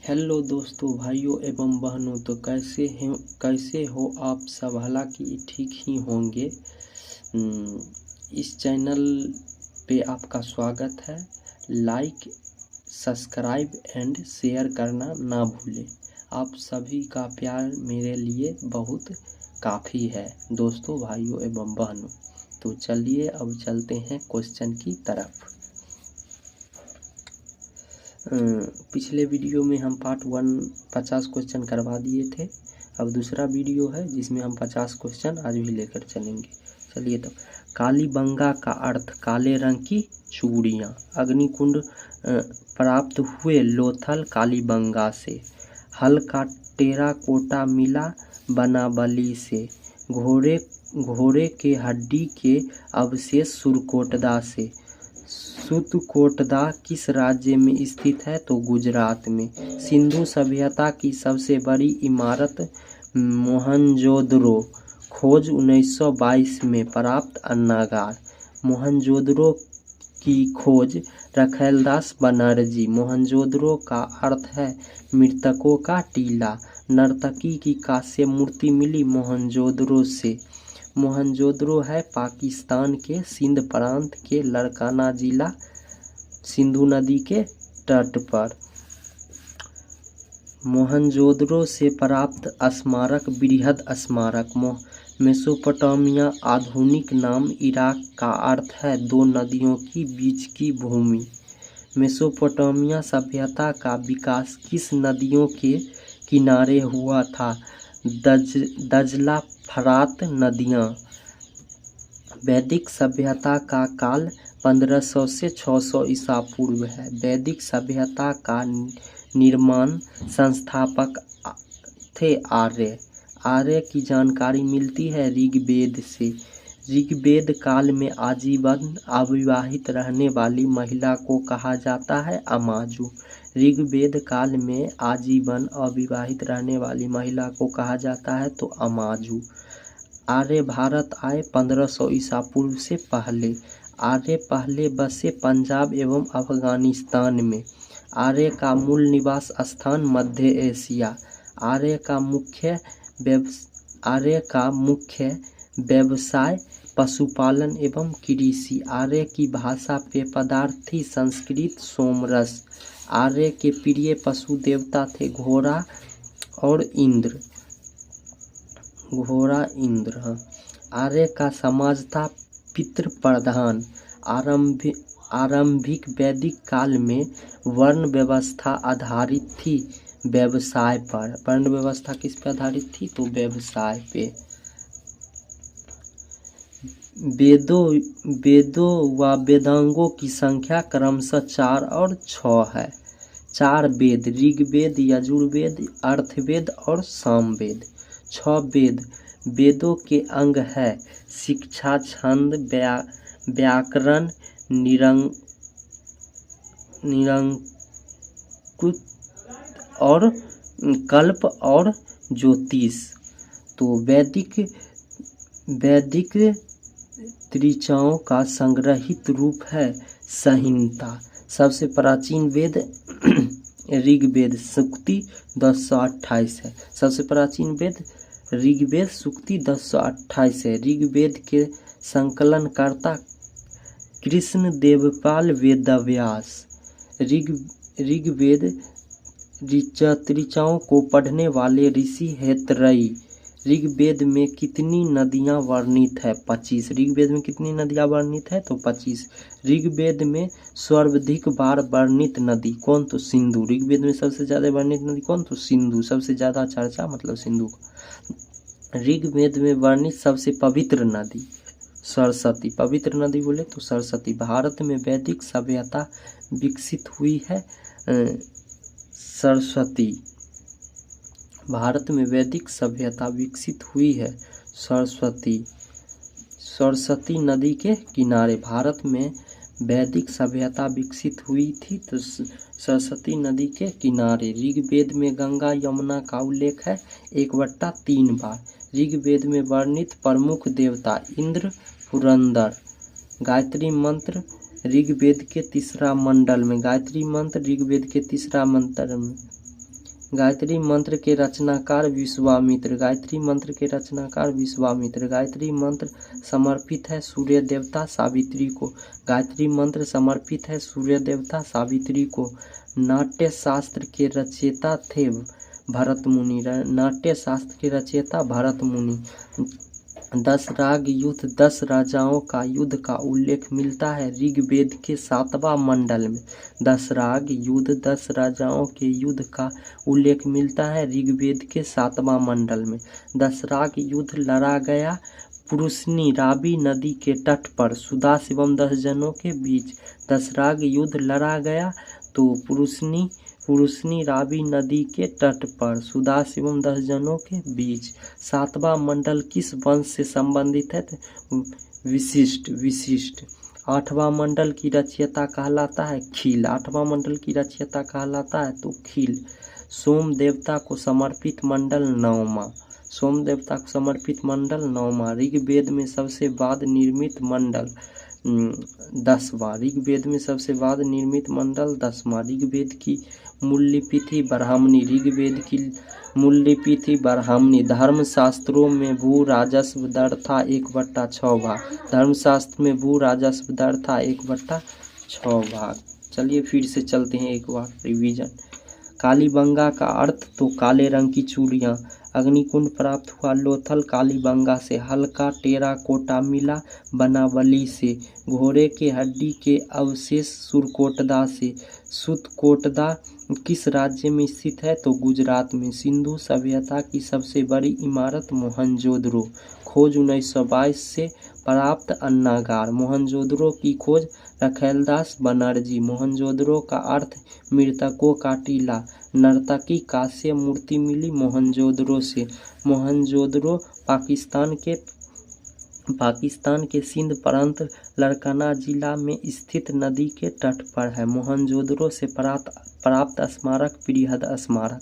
Hello दोस्तों, भाइयों एवं बहनों, तो कैसे हो आप सब। हालांकि ठीक ही होंगे। इस चैनल पे आपका स्वागत है। लाइक, सब्सक्राइब एंड शेयर करना ना भूलें। आप सभी का प्यार मेरे लिए बहुत काफ़ी है दोस्तों, भाइयों एवं बहनों। तो चलिए अब चलते हैं क्वेश्चन की तरफ। पिछले वीडियो में हम पार्ट 1 50 क्वेश्चन करवा दिए थे। अब दूसरा वीडियो है जिसमें हम 50 क्वेश्चन आज भी लेकर चलेंगे। चलिए तो कालीबंगा का अर्थ काले रंग की चूड़ियाँ। अग्निकुंड प्राप्त हुए लोथल कालीबंगा से। हल का टेराकोटा मिला बनाबली से। घोड़े के हड्डी के अवशेष सुरकोटदा से। सुतकोटदा किस राज्य में स्थित है? तो गुजरात में। सिंधु सभ्यता की सबसे बड़ी इमारत मोहनजोदड़ो। खोज 1922 में प्राप्त अन्नागार। मोहनजोदड़ो की खोज रखैलदास बनर्जी। मोहनजोदड़ो का अर्थ है मृतकों का टीला। नर्तकी की कांस्य मूर्ति मिली मोहनजोदड़ो से। मोहनजोदड़ो है पाकिस्तान के सिंध प्रांत के लाड़काना जिला, सिंधु नदी के तट पर। मोहनजोदड़ो से प्राप्त स्मारक बृहद स्मारक। मेसोपोटामिया आधुनिक नाम इराक का अर्थ है दो नदियों की बीच की भूमि। मेसोपोटामिया सभ्यता का विकास किस नदियों के किनारे हुआ था? दजला, फरात नदियाँ। वैदिक सभ्यता का काल 1500 से 600 ईसा पूर्व है। वैदिक सभ्यता का निर्माण संस्थापक थे आर्य। आर्य की जानकारी मिलती है ऋग्वेद से। ऋग्वेद काल में आजीवन अविवाहित रहने वाली महिला को कहा जाता है अमाजु। ऋग्वेद काल में आजीवन अविवाहित रहने वाली महिला को कहा जाता है तो अमाजु। आर्य भारत आए 1500 ईसा पूर्व से पहले। आर्य पहले बसे पंजाब एवं अफगानिस्तान में। आर्य का मूल निवास स्थान मध्य एशिया। आर्य का मुख्य व्यवसाय पशुपालन एवं कृषि। आर्य की भाषा पेय पदार्थ थी संस्कृत सोमरस। आर्य के प्रिय पशु देवता थे घोड़ा और इंद्र। आर्य का समाज था पितृ प्रधान। आरंभिक वैदिक काल में वर्ण व्यवस्था आधारित थी व्यवसाय पर। वर्ण व्यवस्था किस पर आधारित थी? तो व्यवसाय पे। वेदों व वेदांगों की संख्या क्रमशः 4 और 6 है। 4 वेद ऋग्वेद, यजुर्वेद, अर्थवेद और सामवेद। 6 वेदों के अंग है शिक्षा, छंद, व्याकरण, निरंकुश और कल्प और ज्योतिष। तो वैदिक ऋचाओं का संग्रहित रूप है संहिता। सबसे प्राचीन वेद ऋग्वेद सूक्ति 1028 है। सबसे प्राचीन वेद ऋग्वेद सूक्ति 1028 है। ऋग्वेद के संकलनकर्ता कृष्ण देवपाल वेदव्यास। ऋग्वेद ऋचाओं को पढ़ने वाले ऋषि हैत्रेयी। ऋग्वेद में कितनी नदियां वर्णित है? 25। ऋग्वेद में कितनी नदियां वर्णित है? तो 25। ऋग्वेद में सर्वाधिक बार वर्णित नदी कौन? तो सिंधु। ऋग्वेद में सबसे ज्यादा वर्णित नदी कौन? तो सिंधु। सबसे ज्यादा चर्चा मतलब सिंधु। ऋग्वेद में वर्णित सबसे पवित्र नदी सरस्वती। पवित्र नदी बोले तो सरस्वती। भारत में वैदिक सभ्यता विकसित हुई है सरस्वती। भारत में वैदिक सभ्यता विकसित हुई है सरस्वती। सरस्वती नदी के किनारे भारत में वैदिक सभ्यता विकसित हुई थी तो सरस्वती नदी के किनारे। ऋग्वेद में गंगा यमुना का उल्लेख है 1/3 बार। ऋग्वेद में वर्णित प्रमुख देवता इंद्र, पुरंदर। गायत्री मंत्र ऋग्वेद के तीसरा मंडल में। गायत्री मंत्र ऋग्वेद के तीसरा मंत्र में। गायत्री मंत्र के रचनाकार विश्वामित्र। गायत्री मंत्र के रचनाकार विश्वामित्र। गायत्री मंत्र समर्पित है सूर्य देवता सावित्री को। गायत्री मंत्र समर्पित है सूर्य देवता सावित्री को। नाट्य शास्त्र के रचयिता थे भरत मुनि। नाट्य शास्त्र के रचयिता भरत मुनि। 10 राग युद्ध 10 राजाओं का युद्ध का उल्लेख मिलता है ऋग्वेद के 7वां मंडल में। 10 राग युद्ध 10 राजाओं के युद्ध का उल्लेख मिलता है ऋग्वेद के 7वां मंडल में। 10 राग युद्ध लड़ा गया पुरुषनी रावी नदी के तट पर सुदास एवं 10 जनों के बीच। 10 राग युद्ध लड़ा गया तो पुरुषनी रावी नदी के तट पर सुदास एवं 10 जनों के बीच। 7वां मंडल किस वंश से संबंधित है? विशिष्ट। 8वां मंडल की रचयिता कहलाता है खील। 8वां मंडल की रचयिता कहलाता है तो खील। सोम देवता को समर्पित मंडल 9वां। सोम देवता को समर्पित मंडल 9वां। ऋग्वेद में सबसे बाद निर्मित मंडल 10वां। ऋग्वेद में सबसे बाद निर्मित मंडल 10वां। ऋग्वेद की मूल लिपि थी ब्राह्मणी। ऋग्वेद की मूल लिपि थी ब्राह्मणी। धर्मशास्त्रों में भू राजस्व दर था 1/6 भाग। धर्मशास्त्र में भू राजस्व दर था 1/6 भाग। चलिए फिर से चलते हैं एक बार रिवीजन। कालीबंगा का अर्थ तो काले रंग की चूड़ियाँ। अग्निकुंड प्राप्त हुआ लोथल कालीबंगा से। हल्का टेराकोटा मिला बनावली से। घोड़े के हड्डी के अवशेष सुरकोटदा से। सुतकोटदा किस राज्य में स्थित है? तो गुजरात में। सिंधु सभ्यता की सबसे बड़ी इमारत मोहनजोदड़ो। खोज 1922 से प्राप्त अन्नागार। मोहनजोदड़ो की खोज रखेलदास बनर्जी। मोहनजोदड़ो का अर्थ मृतकों का टीला। नर्तकी कांस्य मूर्ति मिली मोहनजोदड़ो से। मोहनजोदड़ो पाकिस्तान के सिंध प्रांत लड़कना जिला में स्थित नदी के तट पर है। मोहनजोदड़ो से प्राप्त स्मारक बृहद स्मारक।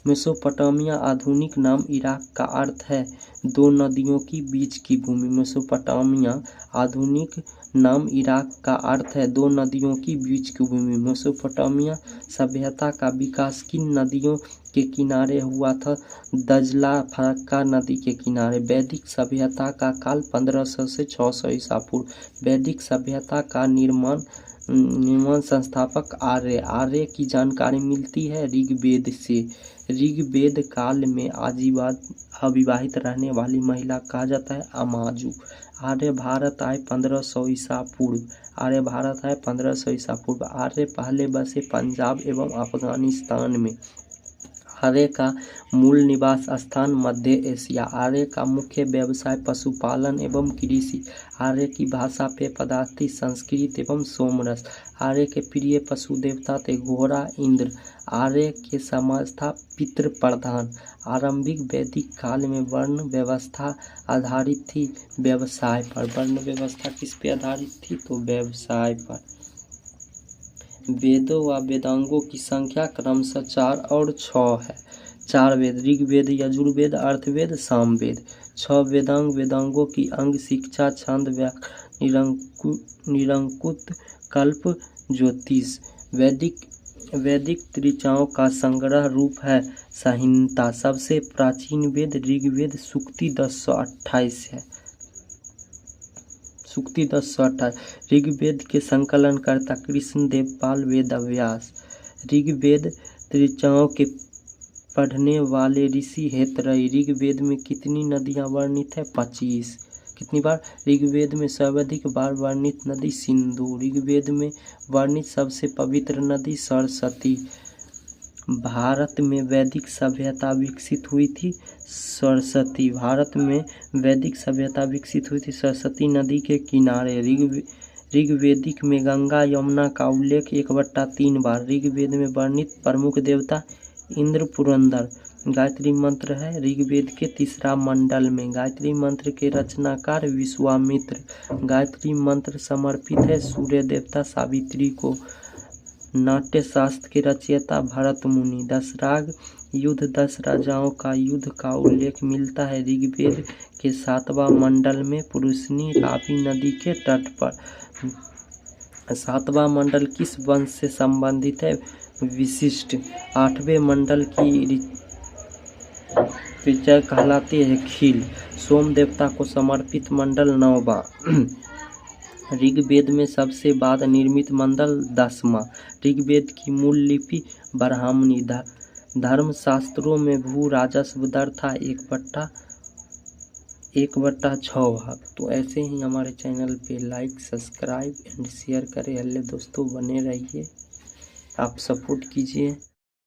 मेसोपोटामिया आधुनिक नाम इराक का अर्थ है 2 नदियों की बीच की भूमि। मेसोपोटामिया आधुनिक नाम इराक का अर्थ है 2 नदियों की बीच की भूमि। मेसोपोटामिया सभ्यता का विकास किन नदियों के किनारे हुआ था? दजला फरक्का नदी के किनारे। वैदिक सभ्यता का काल 1500 से 600 ईसा पूर्व। वैदिक सभ्यता का निर्माण संस्थापक आर्य की जानकारी मिलती है ऋग्वेद से। ऋग्वेद काल में अविवाहित रहने वाली महिला कहा जाता है अमाजू। आर्य भारत आए 1500 ईसा पूर्व। आर्य भारत आए 1500 ईसा पूर्व। आर्य पहले बसे पंजाब एवं अफगानिस्तान में। आर्य का मूल निवास स्थान मध्य एशिया। आर्य का मुख्य व्यवसाय पशुपालन एवं कृषि। आर्य की भाषा पेय पदार्थ थी संस्कृत एवं सोमरस। आर्य के प्रिय पशु देवता थे घोड़ा इंद्र। आर्य के समाज था पितृ प्रधान। आरंभिक वैदिक काल में वर्ण व्यवस्था आधारित थी व्यवसाय पर। वर्ण व्यवस्था किस पे आधारित थी? तो व्यवसाय पर। वेदों व वेदांगों की संख्या क्रमशः 4 और 6 है। 4 वेद ऋग्वेद, यजुर्वेद, अर्थवेद, सामवेद। 6 वेदांग। वेदांगों की अंग शिक्षा, छंद, व्याकरण, निरंकुश, कल्प, ज्योतिष। वैदिक ऋचाओं का संग्रह रूप है संहिता। सबसे प्राचीन वेद ऋग्वेद सूक्ति 1028 है। सूक्ति 1028। ऋग्वेद के संकलनकर्ता कृष्ण देवपाल वेदव्यास। ऋग्वेद ऋचाओं के पढ़ने वाले ऋषि हेतरई। ऋग्वेद में कितनी नदियाँ वर्णित है? 25। कितनी बार? ऋग्वेद में सर्वाधिक बार वर्णित नदी सिंधु। ऋग्वेद में वर्णित सबसे पवित्र नदी सरस्वती। भारत में वैदिक सभ्यता विकसित हुई थी सरस्वती। भारत में वैदिक सभ्यता विकसित हुई थी सरस्वती नदी के किनारे। ऋग्वेदिक में गंगा यमुना का उल्लेख 1/3 बार। ऋग्वेद में वर्णित प्रमुख देवता इंद्र पुरंदर। गायत्री मंत्र है ऋग्वेद के 3 मंडल में। गायत्री मंत्र के रचनाकार विश्वामित्र। गायत्री मंत्र समर्पित है सूर्य देवता सावित्री को। नाट्य शास्त्र के रचयिता भरत मुनि। 10 राग युद्ध 10 राजाओं का युद्ध का उल्लेख मिलता है ऋग्वेद के 7वां मंडल में पुरुषनी रावी नदी के तट पर। 7वां मंडल किस वंश से संबंधित है? विशिष्ट। 8वें मंडल की ऋचा कहलाती है खील। सोम देवता को समर्पित मंडल 9वां। ऋग्वेद में सबसे बाद निर्मित मंडल 10वां। ऋग्वेद की मूल लिपि ब्राह्मणी। धर्मशास्त्रों में भू राजस्व दर था 1/6। तो ऐसे ही हमारे चैनल पे लाइक सब्सक्राइब एंड शेयर करें। हेलो दोस्तों, बने रहिए, आप सपोर्ट कीजिए।